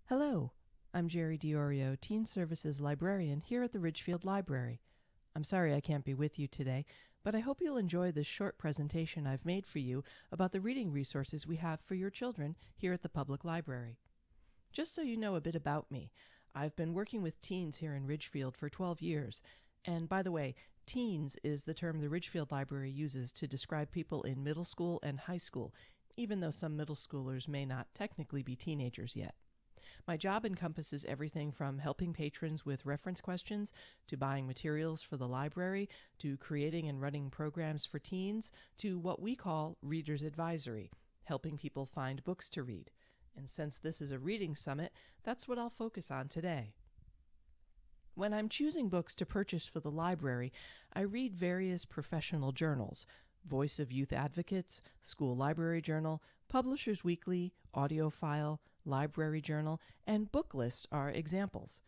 Hello, I'm Jerry Diorio, Teen Services Librarian here at the Ridgefield Library. I'm sorry I can't be with you today, but I hope you'll enjoy this short presentation I've made for you about the reading resources we have for your children here at the public library. Just so you know a bit about me, I've been working with teens here in Ridgefield for 12 years. And by the way, teens is the term the Ridgefield Library uses to describe people in middle school and high school, even though some middle schoolers may not technically be teenagers yet. My job encompasses everything from helping patrons with reference questions, to buying materials for the library, to creating and running programs for teens, to what we call Reader's Advisory, helping people find books to read. And since this is a reading summit, that's what I'll focus on today. When I'm choosing books to purchase for the library, I read various professional journals: Voice of Youth Advocates, School Library Journal, Publishers Weekly, AudioFile, Library Journal, and Booklist are examples.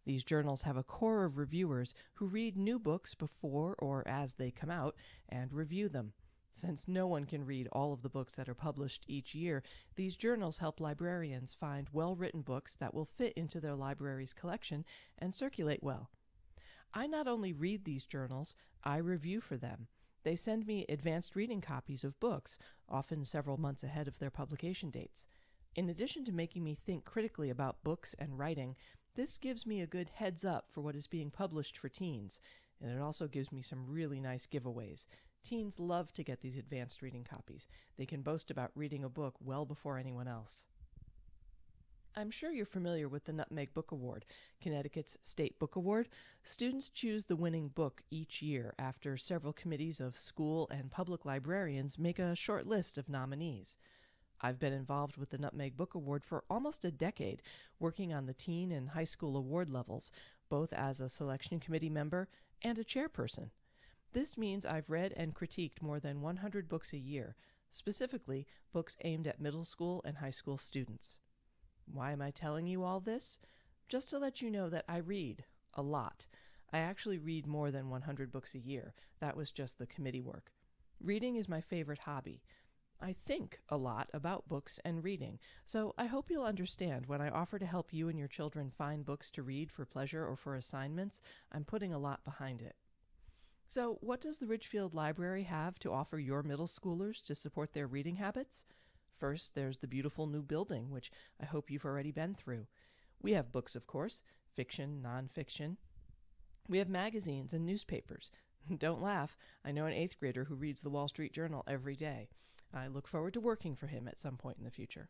These journals have a core of reviewers who read new books before or as they come out and review them. Since no one can read all of the books that are published each year, these journals help librarians find well-written books that will fit into their library's collection and circulate well. I not only read these journals, I review for them. They send me advanced reading copies of books, often several months ahead of their publication dates. In addition to making me think critically about books and writing, this gives me a good heads up for what is being published for teens, and it also gives me some really nice giveaways. Teens love to get these advanced reading copies. They can boast about reading a book well before anyone else. I'm sure you're familiar with the Nutmeg Book Award, Connecticut's state book award. Students choose the winning book each year after several committees of school and public librarians make a short list of nominees. I've been involved with the Nutmeg Book Award for almost a decade, working on the teen and high school award levels, both as a selection committee member and a chairperson. This means I've read and critiqued more than 100 books a year, specifically books aimed at middle school and high school students. Why am I telling you all this? Just to let you know that I read a lot. I actually read more than 100 books a year. That was just the committee work. Reading is my favorite hobby. I think a lot about books and reading, so I hope you'll understand when I offer to help you and your children find books to read for pleasure or for assignments, I'm putting a lot behind it. So, what does the Ridgefield Library have to offer your middle schoolers to support their reading habits? First, there's the beautiful new building, which I hope you've already been through. We have books, of course, fiction, nonfiction. We have magazines and newspapers. Don't laugh, I know an 8th grader who reads the Wall Street Journal every day. I look forward to working for him at some point in the future.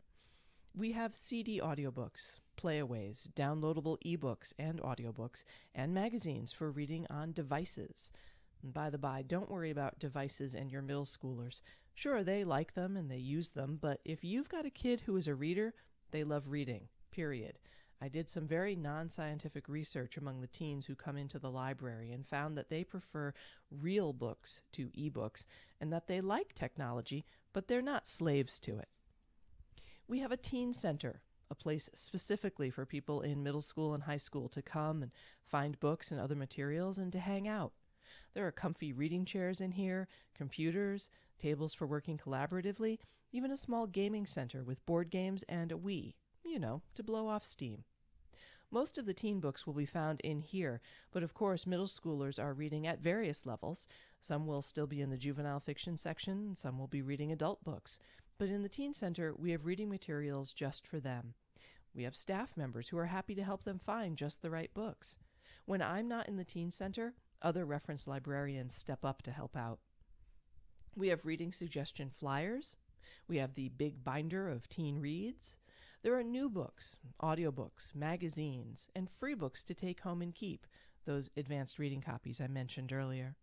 We have CD audiobooks, playaways, downloadable ebooks and audiobooks, and magazines for reading on devices. And by the by, don't worry about devices and your middle schoolers. Sure, they like them and they use them, but if you've got a kid who is a reader, they love reading, period. I did some very non-scientific research among the teens who come into the library and found that they prefer real books to ebooks and that they like technology, but they're not slaves to it. We have a teen center, a place specifically for people in middle school and high school to come and find books and other materials and to hang out. There are comfy reading chairs in here, computers, tables for working collaboratively, even a small gaming center with board games and a Wii, to blow off steam. Most of the teen books will be found in here, but of course middle schoolers are reading at various levels. Some will still be in the juvenile fiction section, some will be reading adult books. But in the teen center, we have reading materials just for them. We have staff members who are happy to help them find just the right books. When I'm not in the teen center, other reference librarians step up to help out. We have reading suggestion flyers. We have the big binder of teen reads. There are new books, audiobooks, magazines, and free books to take home and keep, those advanced reading copies I mentioned earlier.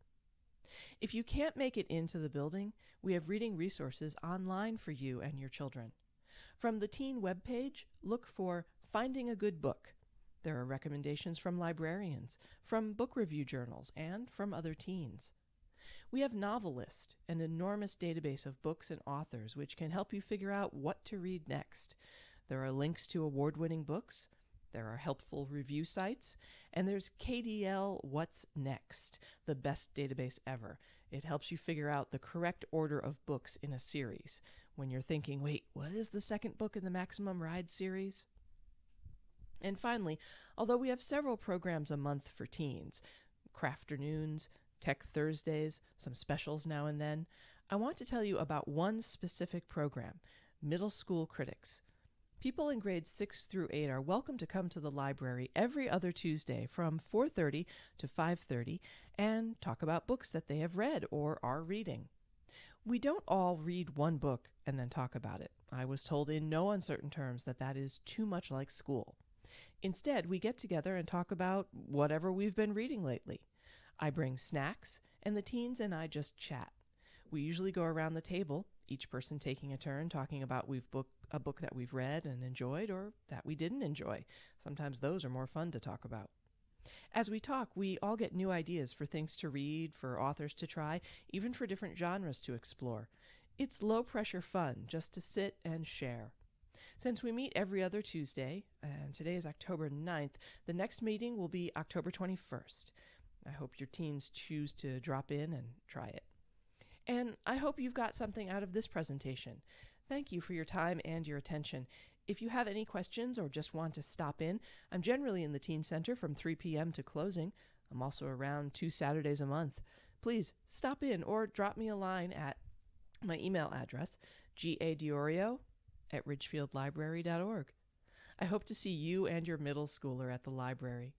If you can't make it into the building, we have reading resources online for you and your children. From the teen webpage, look for Finding a Good Book. There are recommendations from librarians, from book review journals, and from other teens. We have Novelist, an enormous database of books and authors which can help you figure out what to read next. There are links to award-winning books, there are helpful review sites, and there's KDL What's Next, the best database ever. It helps you figure out the correct order of books in a series. When you're thinking, wait, what is the second book in the Maximum Ride series? And finally, although we have several programs a month for teens, Crafternoons, Tech Thursdays, some specials now and then, I want to tell you about one specific program, Middle School Critics. People in grades 6 through 8 are welcome to come to the library every other Tuesday from 4:30 to 5:30 and talk about books that they have read or are reading. We don't all read one book and then talk about it. I was told in no uncertain terms that that is too much like school. Instead, we get together and talk about whatever we've been reading lately. I bring snacks, and the teens and I just chat. We usually go around the table, each person taking a turn talking about a book that we've read and enjoyed or that we didn't enjoy. Sometimes those are more fun to talk about. As we talk, we all get new ideas for things to read, for authors to try, even for different genres to explore. It's low-pressure fun just to sit and share. Since we meet every other Tuesday, and today is October 9th, the next meeting will be October 21st. I hope your teens choose to drop in and try it. And I hope you've got something out of this presentation. Thank you for your time and your attention. If you have any questions or just want to stop in, I'm generally in the Teen Center from 3 p.m. to closing. I'm also around 2 Saturdays a month. Please stop in or drop me a line at my email address, gadiorio@ridgefieldlibrary.org. I hope to see you and your middle schooler at the library.